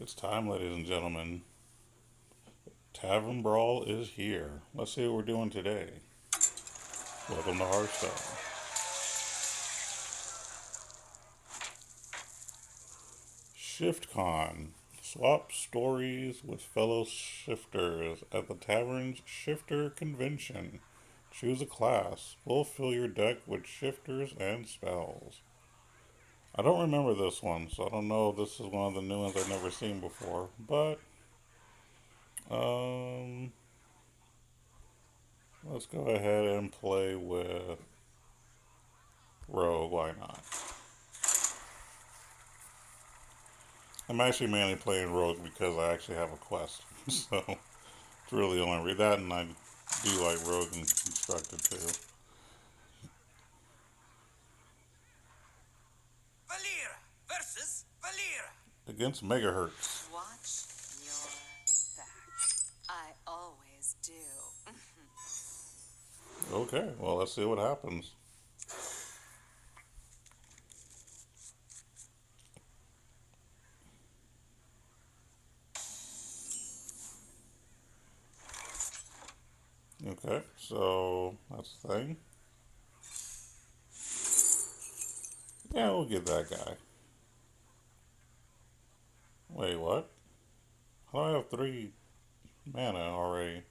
It's time, ladies and gentlemen. Tavern Brawl is here. Let's see what we're doing today. Welcome to Hearthstone. ShiftCon. Swap stories with fellow shifters at the Tavern's Shifter Convention. Choose a class. We'll fill your deck with shifters and spells. I don't remember this one, so I don't know if this is one of the new ones I've never seen before. But, um, let's go ahead and play with Rogue. Why not? I'm actually mainly playing Rogue because I actually have a quest. So, it's really the only reason. That, and I do like Rogue and Constructed too. Valera versus Valera. Against Megahertz. Watch your back. I always do. Okay, well, let's see what happens. Okay, so that's the thing. Yeah, we'll get that guy. Wait, what? How do I have 3 mana already?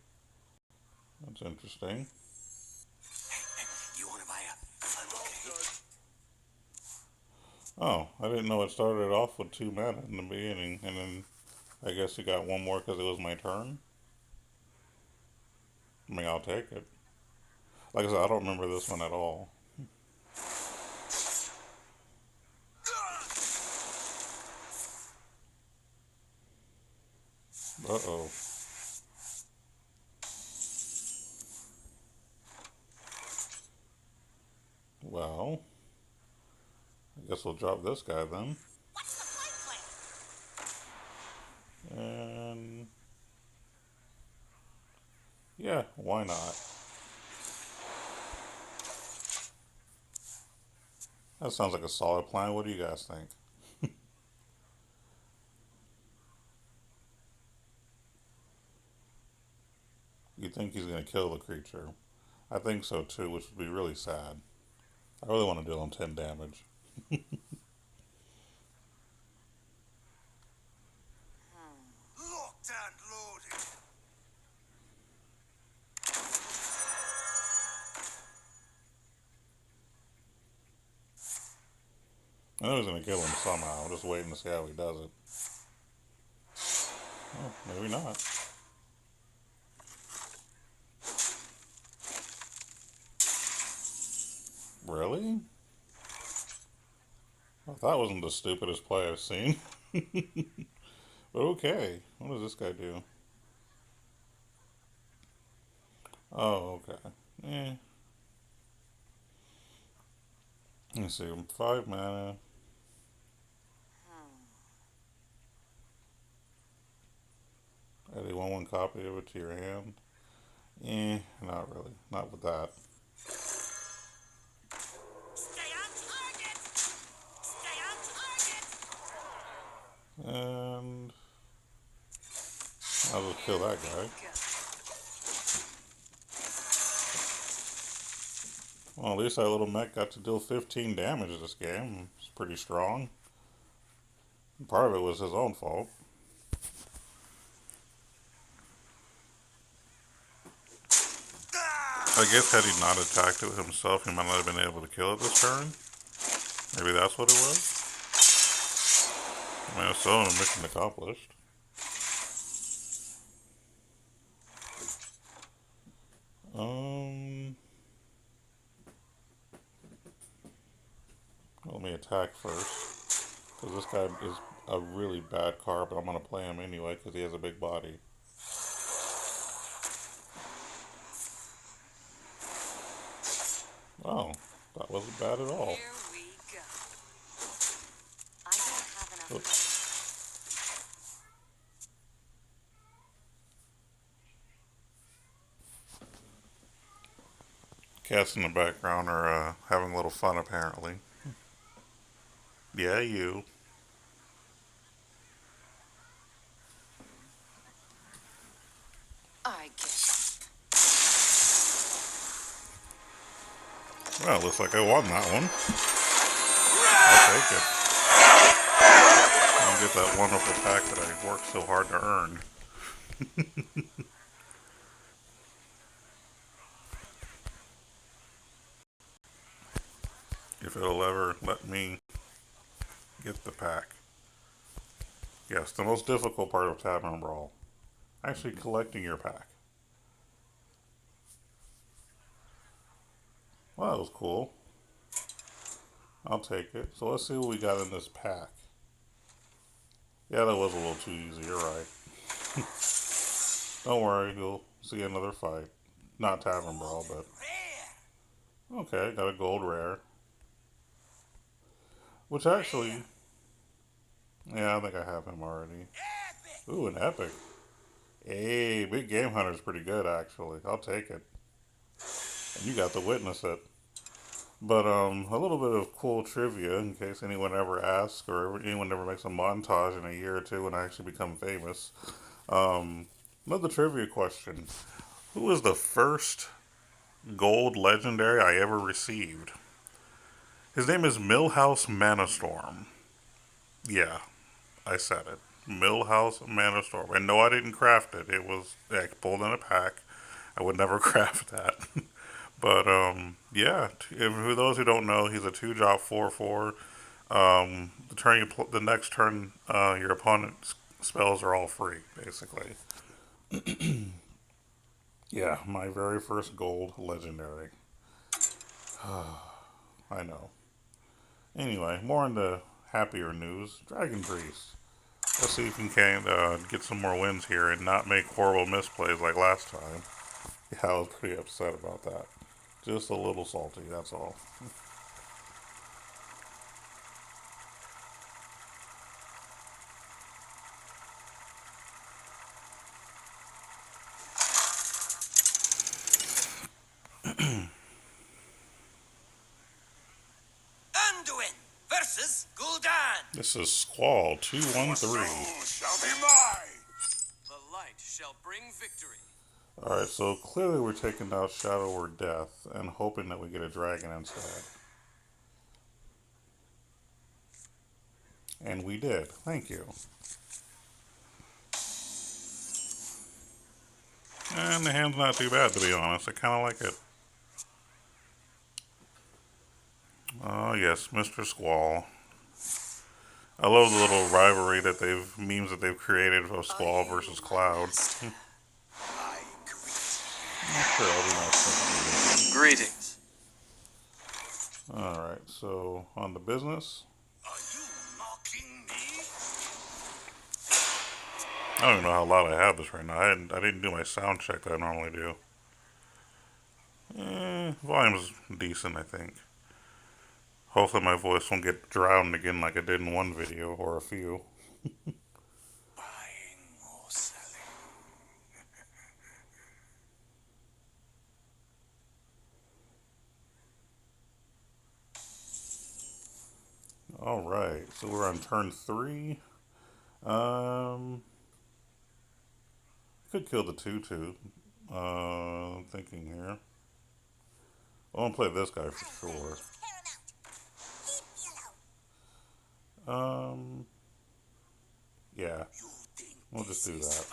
That's interesting. You want to buy a okay? Oh, I didn't know it started off with 2 mana in the beginning, and then I guess it got one more because it was my turn. I mean, I'll take it. Like I said, I don't remember this one at all. Uh-oh. Well, I guess we'll drop this guy then. What's the flight plan? And yeah, why not? That sounds like a solid plan. What do you guys think? You think he's going to kill the creature? I think so too, which would be really sad. I really want to deal him 10 damage. Locked and loaded. I know he's going to kill him somehow. I'm just waiting to see how he does it. Oh, maybe not. Really? Well, that wasn't the stupidest play I've seen. But okay. What does this guy do? Oh, okay. Eh. Let's see. 5 mana. Add a 1/1 copy of it to your hand. Eh, not really. Not with that. Stay on target. Stay on target. And I'll just kill that guy. Well, at least that little mech got to deal 15 damage this game. It's pretty strong. Part of it was his own fault. I guess had he not attacked it himself, he might not have been able to kill it this turn. Maybe that's what it was. I mean, it's still a mission accomplished. Let me attack first. Because this guy is a really bad card, but I'm going to play him anyway because he has a big body. Oh, that wasn't bad at all. Here we go. I don't have enough. Oops. Cats in the background are having a little fun apparently. Yeah, you. Well, looks like I won that one. I'll take it. I'll get that wonderful pack that I worked so hard to earn. If it'll ever let me get the pack. Yes, the most difficult part of Tavern Brawl. Actually collecting your pack. Well, that was cool. I'll take it. So let's see what we got in this pack. Yeah, that was a little too easy. You're right. Don't worry, you'll see another fight. Not Tavern Brawl, but okay. Got a gold rare, which actually, yeah, I think I have him already. Ooh, an epic. Hey, Big Game Hunter's pretty good actually. I'll take it. And you got to witness it. But a little bit of cool trivia in case anyone ever asks or anyone ever makes a montage in a year or two when I actually become famous. Another trivia question: who was the first gold legendary I ever received? His name is Millhouse Manastorm. Yeah, I said it. Millhouse Manastorm. And no, I didn't craft it. It was I pulled in a pack. I would never craft that. But yeah. For those who don't know, he's a 2-drop 4/4. The next turn, your opponent's spells are all free, basically. Yeah, my very first gold legendary. I know. Anyway, more into happier news. Dragon Priest. Let's see if we can get some more wins here and not make horrible misplays like last time. Yeah, I was pretty upset about that. Just a little salty, that's all. Anduin versus Gul'dan. This is Squall 213. Shall be mine. The light shall bring victory. Alright, so clearly we're taking out Shadow or Death and hoping that we get a dragon instead. And we did. Thank you. And the hand's not too bad, to be honest. I kind of like it. Oh, yes, Mr. Squall. I love the little rivalry that memes that they've created of Squall versus Cloud. Sure, I'll be nice. Greetings. Alright, so on the business. Are you mocking me? I don't even know how loud I have this right now. I didn't do my sound check that I normally do. Volume's decent, I think. Hopefully my voice won't get drowned again like it did in one video or a few. Buying or selling? Alright, so we're on turn 3. Could kill the 2/2. I'm thinking here. I want to play this guy for sure. Yeah, we'll just do that.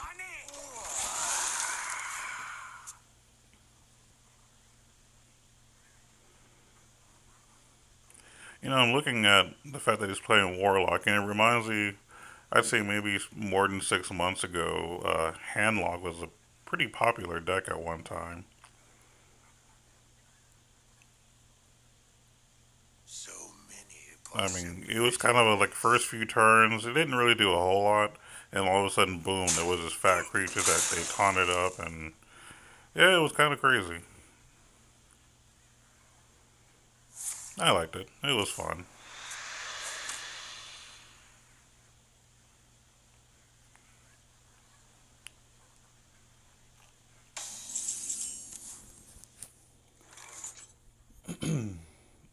You know, I'm looking at the fact that he's playing Warlock, and it reminds me, I'd say maybe more than 6 months ago, Handlock was a pretty popular deck at one time. So many I mean, it was kind of a, like first few turns, it didn't really do a whole lot, and all of a sudden, boom, there was this fat creature that they taunted up, and yeah, it was kind of crazy. I liked it. It was fun.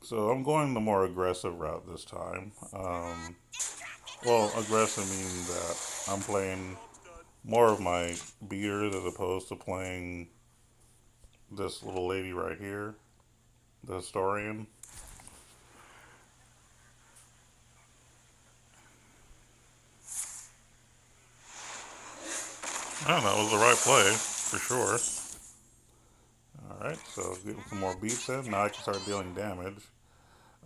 So I'm going the more aggressive route this time. Well, aggressive meaning that I'm playing more of my beaters as opposed to playing this little lady right here. the historian. Oh, that was the right play, for sure. Alright, so getting some more beats in. Now I can start dealing damage.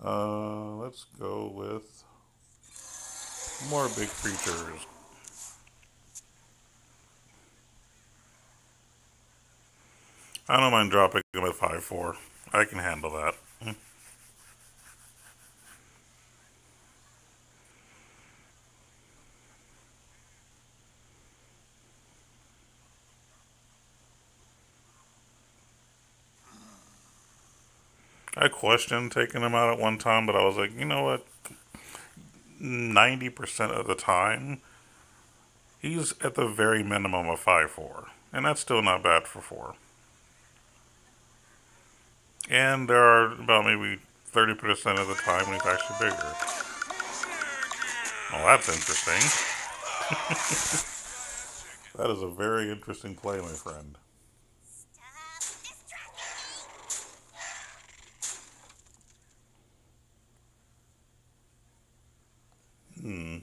Let's go with more big creatures. I don't mind dropping them at 5-4. I can handle that. I questioned taking him out at one time, but I was like, you know what? 90% of the time, he's at the very minimum of 5-4. And that's still not bad for 4. And there are about maybe 30% of the time when he's actually bigger. Well, that's interesting. That is a very interesting play, my friend. Hmm.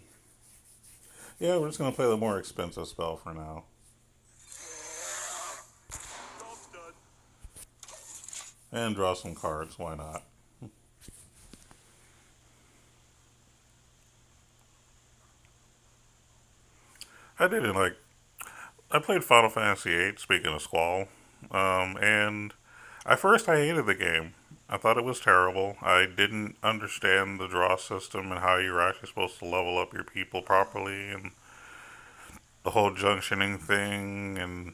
Yeah, we're just going to play the more expensive spell for now. And draw some cards, why not? I didn't like. I played Final Fantasy VIII, speaking of Squall, and at first I hated the game. I thought it was terrible. I didn't understand the draw system and how you were actually supposed to level up your people properly, and the whole junctioning thing. And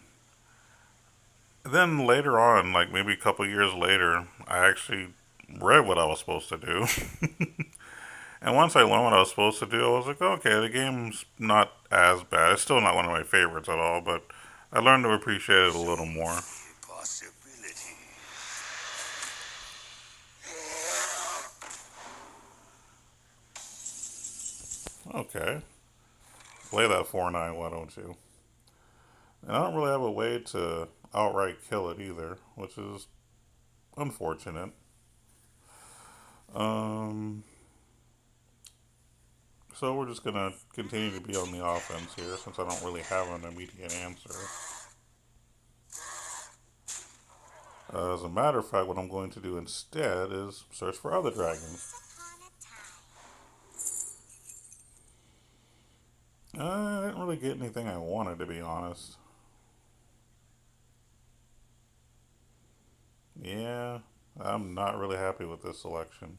then later on, like maybe a couple years later, I actually read what I was supposed to do. And once I learned what I was supposed to do, I was like, okay, the game's not as bad. It's still not one of my favorites at all, but I learned to appreciate it a little more. Possibility. Okay. Play that 4-9, why don't you? And I don't really have a way to outright kill it either, which is unfortunate. Um, so we're just gonna continue to be on the offense here since I don't really have an immediate answer. As a matter of fact, what I'm going to do instead is search for other dragons. I didn't really get anything I wanted, to be honest. Yeah, I'm not really happy with this selection.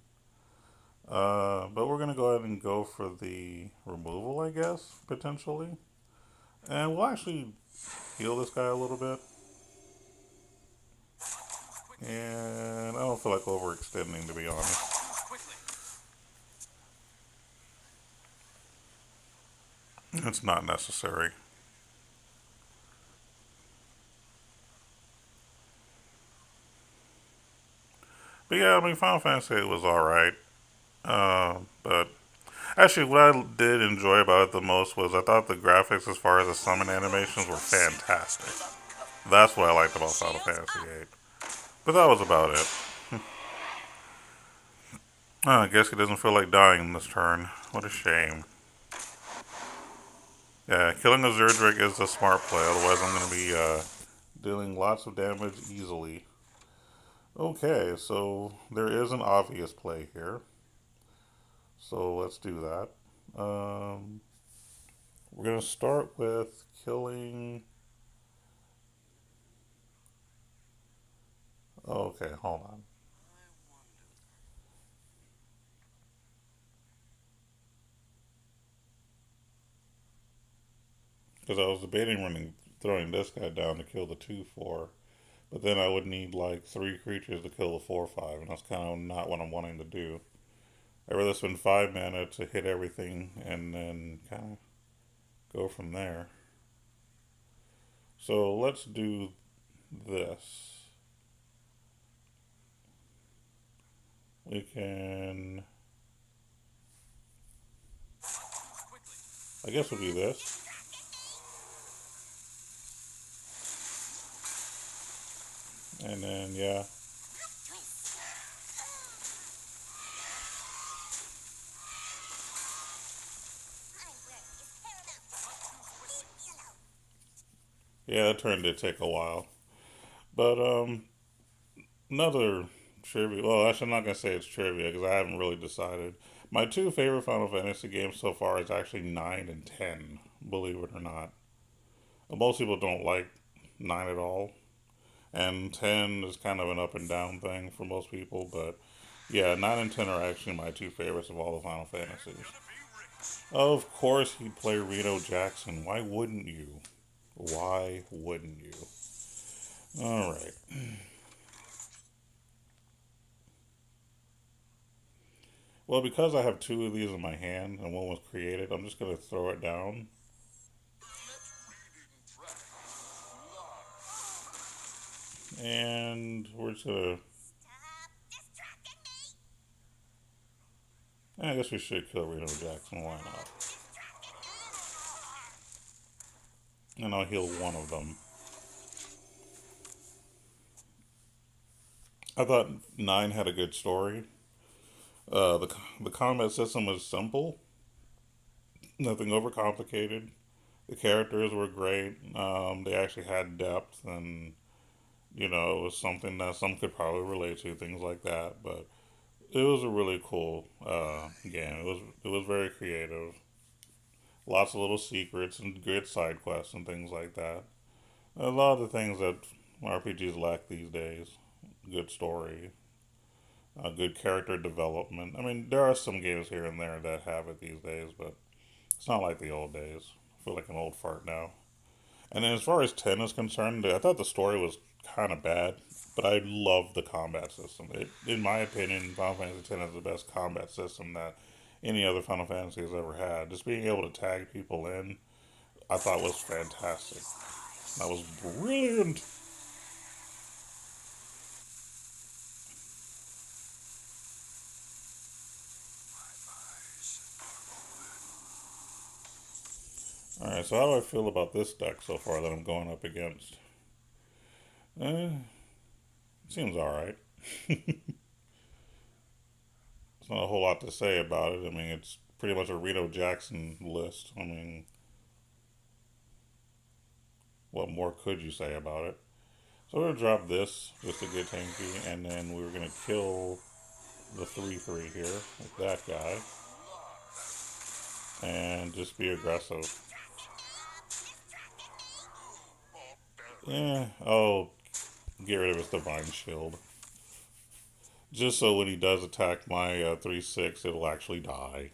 But we're going to go ahead and go for the removal, I guess, potentially. And we'll actually heal this guy a little bit. And I don't feel like overextending, to be honest. It's not necessary. But yeah, I mean, Final Fantasy was alright. But actually, what I did enjoy about it the most was I thought the graphics, as far as the summon animations, were fantastic. That's what I liked about Final Fantasy VIII. But that was about it. I guess he doesn't feel like dying this turn. What a shame. Yeah, killing a Zerdrick is a smart play, otherwise I'm going to be dealing lots of damage easily. Okay, so there is an obvious play here. So let's do that. We're going to start with killing... Okay, hold on. Because I was debating throwing this guy down to kill the 2-4. But then I would need like 3 creatures to kill the 4-5. And that's kind of not what I'm wanting to do. I'd rather spend 5 mana to hit everything and then kind of go from there. So let's do this. We can... I guess we'll do this. And then, yeah. Yeah, that turn did take a while. But another trivia. Well, actually, I'm not gonna say it's trivia because I haven't really decided. My two favorite Final Fantasy games so far is actually 9 and 10. Believe it or not, most people don't like 9 at all, and 10 is kind of an up and down thing for most people. But yeah, 9 and 10 are actually my two favorites of all the Final Fantasies. Of course, he'd play Reno Jackson. Why wouldn't you? Why wouldn't you? All right. Well, because I have two of these in my hand and one was created, I'm just going to throw it down. And we're just going to. I guess we should kill Reno Jackson. Why not? And I'll heal one of them. I thought 9 had a good story. The combat system was simple, nothing overcomplicated. The characters were great. They actually had depth, and it was something that some could probably relate to, things like that. But it was a really cool game. It was very creative. Lots of little secrets and good side quests and things like that. A lot of the things that RPGs lack these days. Good story, good character development. I mean, there are some games here and there that have it these days, but it's not like the old days. I feel like an old fart now. And then as far as 10 is concerned, I thought the story was kind of bad, but I love the combat system. In my opinion, Final Fantasy X is the best combat system that any other Final Fantasy has ever had. Just being able to tag people in, I thought was fantastic. That was brilliant. Alright, so how do I feel about this deck so far that I'm going up against? Eh, seems alright. There's not a whole lot to say about it. I mean, it's pretty much a Reno Jackson list. I mean, what more could you say about it? So we're gonna drop this just to get tanky, and then we're gonna kill the 3/3 here with that guy, and just be aggressive. Yeah. Oh, get rid of his divine shield, just so when he does attack my 3/6, it'll actually die.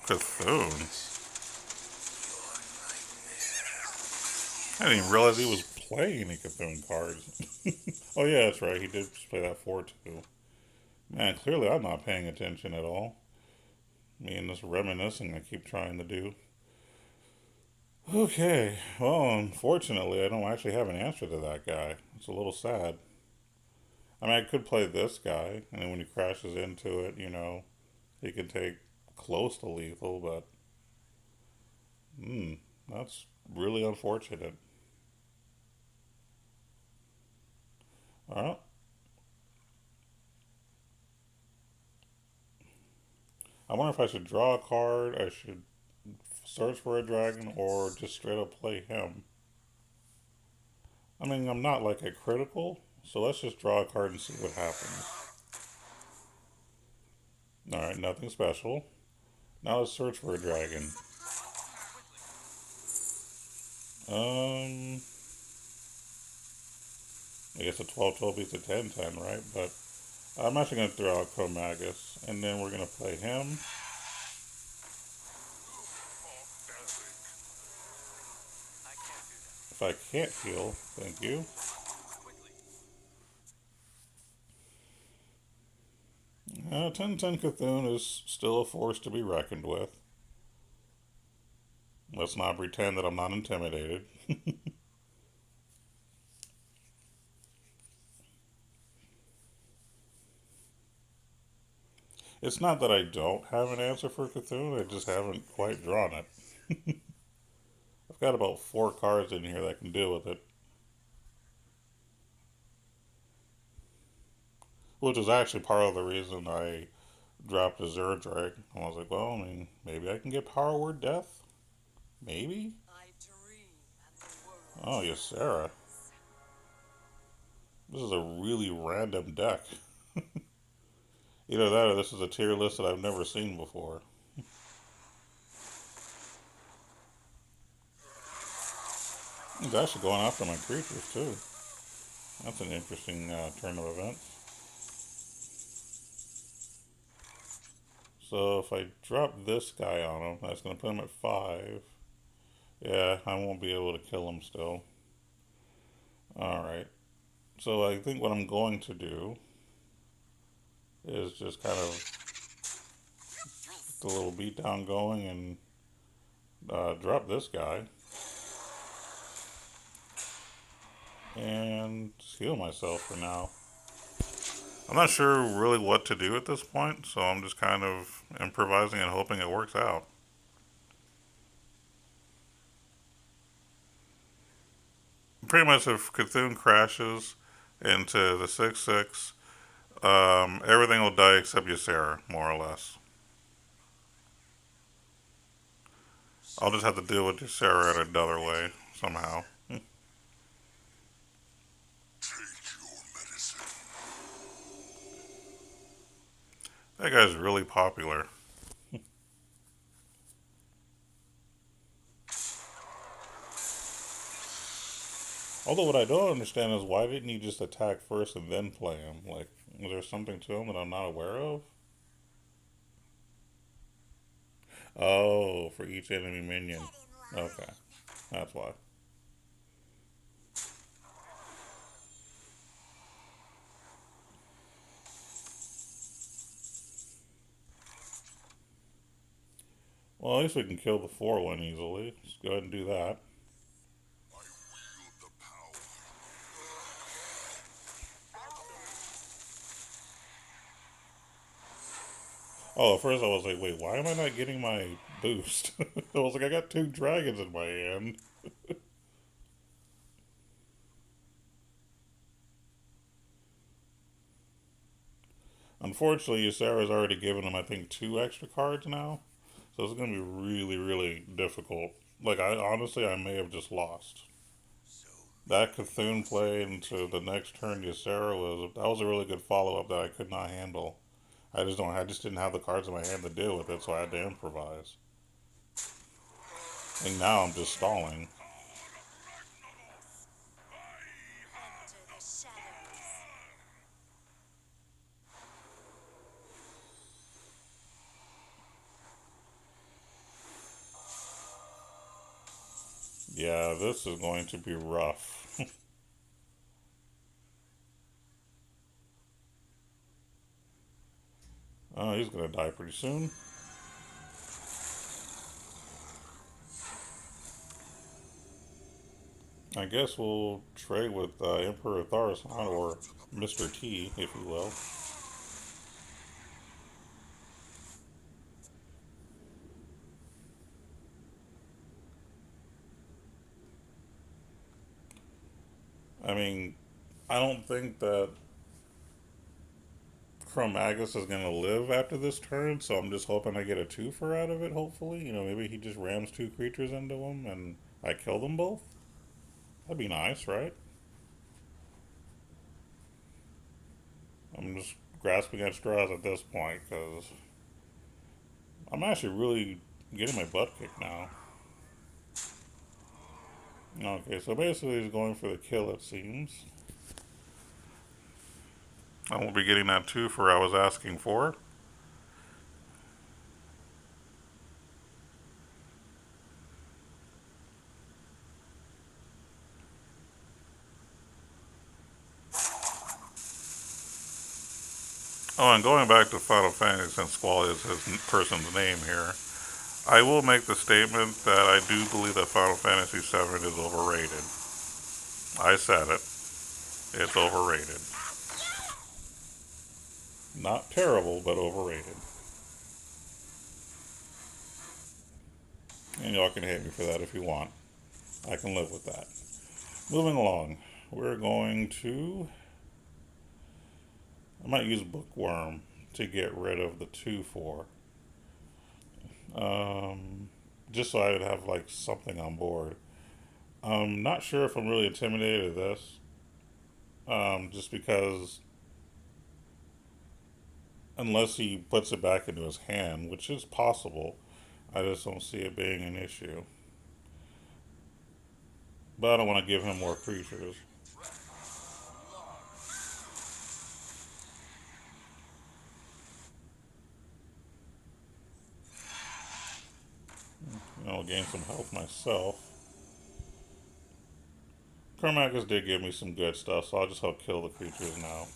Cthulhu. I didn't even realize he was playing a Cthulhu card. Oh yeah, that's right. He did play that 4/2. Man, clearly I'm not paying attention at all. Me and this reminiscing I keep trying to do. Okay, well, unfortunately, I don't actually have an answer to that guy. It's a little sad. I mean, I could play this guy, and then when he crashes into it, he can take close to lethal, but that's really unfortunate. Well, I wonder if I should draw a card, I should search for a dragon, or just straight up play him. I mean, I'm not like a critical, so let's just draw a card and see what happens. Alright, nothing special. Now let's search for a dragon. Um, I guess a 12/12 beats a 10/10, right? But I'm actually going to throw out Chromagus, and then we're going to play him. If I can't heal, thank you. 10/10 Cthulhu is still a force to be reckoned with. Let's not pretend that I'm not intimidated. It's not that I don't have an answer for Cthulhu, I just haven't quite drawn it. I've got about 4 cards in here that can deal with it. Which is actually part of the reason I dropped a Zerdrag. I was like, well, I mean, maybe I can get Power Word Death? Maybe? I dream and the world. Oh, yes, Sarah. This is a really random deck. Either that or this is a tier list that I've never seen before. It's actually going after my creatures, too. That's an interesting turn of events. So if I drop this guy on him, that's going to put him at 5. Yeah, I won't be able to kill him still. Alright. So I think what I'm going to do is just kind of get the little beatdown going and drop this guy. And just heal myself for now. I'm not sure really what to do at this point, so I'm just kind of improvising and hoping it works out. Pretty much if Cthulhu crashes into the 6/6, everything will die except Ysera, more or less. I'll just have to deal with Ysera in another way, somehow. That guy's really popular. Although what I don't understand is why didn't you just attack first and then play him? Like, is there something to him that I'm not aware of? Oh, for each enemy minion. Okay, that's why. Well, at least we can kill the 4-1 easily. Let's go ahead and do that. Oh, at first I was like, wait, why am I not getting my boost? I was like, I got 2 dragons in my hand. Unfortunately, Ysera's already given him, I think, 2 extra cards now. So it's going to be really, really difficult. Like, honestly, I may have just lost. That Cthulhu play into the next turn Ysera that was a really good follow-up that I could not handle. I just didn't have the cards in my hand to deal with it, so I had to improvise. And now I'm just stalling. Enter the shadows. Yeah, this is going to be rough. Oh, he's going to die pretty soon. I guess we'll trade with Emperor Tharasan, or Mr. T, if you will. I mean, I don't think that Chromagus is going to live after this turn, so I'm just hoping I get a 2-for out of it, hopefully. You know, maybe he just rams 2 creatures into him and I kill them both. That'd be nice, right? I'm just grasping at straws at this point, because I'm actually really getting my butt kicked now. Okay, so basically he's going for the kill, it seems. I won't be getting that 2-for I was asking for. Oh, and going back to Final Fantasy, since Squall is his person's name here, I will make the statement that I do believe that Final Fantasy VII is overrated. I said it. It's overrated. Not terrible, but overrated. And y'all can hate me for that if you want. I can live with that. Moving along, we're going to. I might use Bookworm to get rid of the 2/4. Just so I would have like something on board. I'm not sure if I'm really intimidated of this. Just because unless he puts it back into his hand, which is possible, I just don't see it being an issue. But I don't want to give him more creatures. I'll gain some health myself. Cormacus did give me some good stuff, so I'll just help kill the creatures now.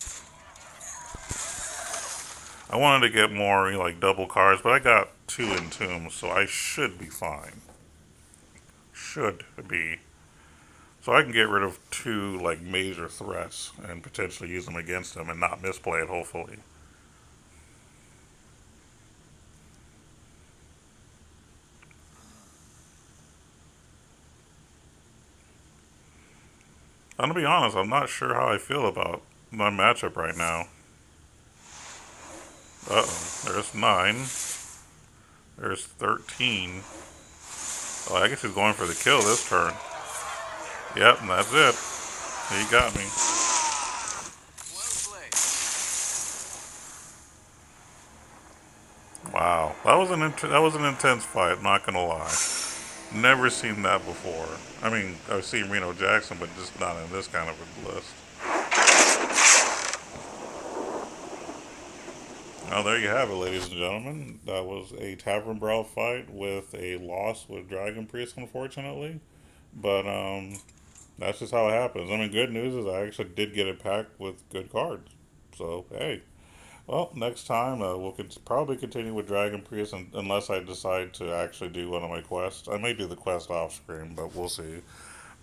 I wanted to get more, like double cards, but I got 2 Entombs, so I should be fine. Should be. So I can get rid of 2 like major threats and potentially use them against him and not misplay it, hopefully. I'm gonna be honest, I'm not sure how I feel about my matchup right now. Uh-oh, there's 9. There's 13. Oh, I guess he's going for the kill this turn. Yep, and that's it. He got me. Well played. Wow, that was an intense fight. Not gonna lie. Never seen that before. I mean, I've seen Reno Jackson, but just not in this kind of a list. Well, there you have it, ladies and gentlemen. That was a Tavern Brawl fight with a loss with Dragon Priest, unfortunately. But that's just how it happens. I mean, good news is I actually did get a pack with good cards. So, hey. Well, next time we'll probably continue with Dragon Priest unless I decide to actually do one of my quests. I may do the quest off screen, but we'll see.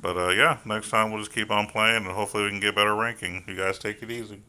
But yeah, next time we'll just keep on playing and hopefully we can get better ranking. You guys take it easy.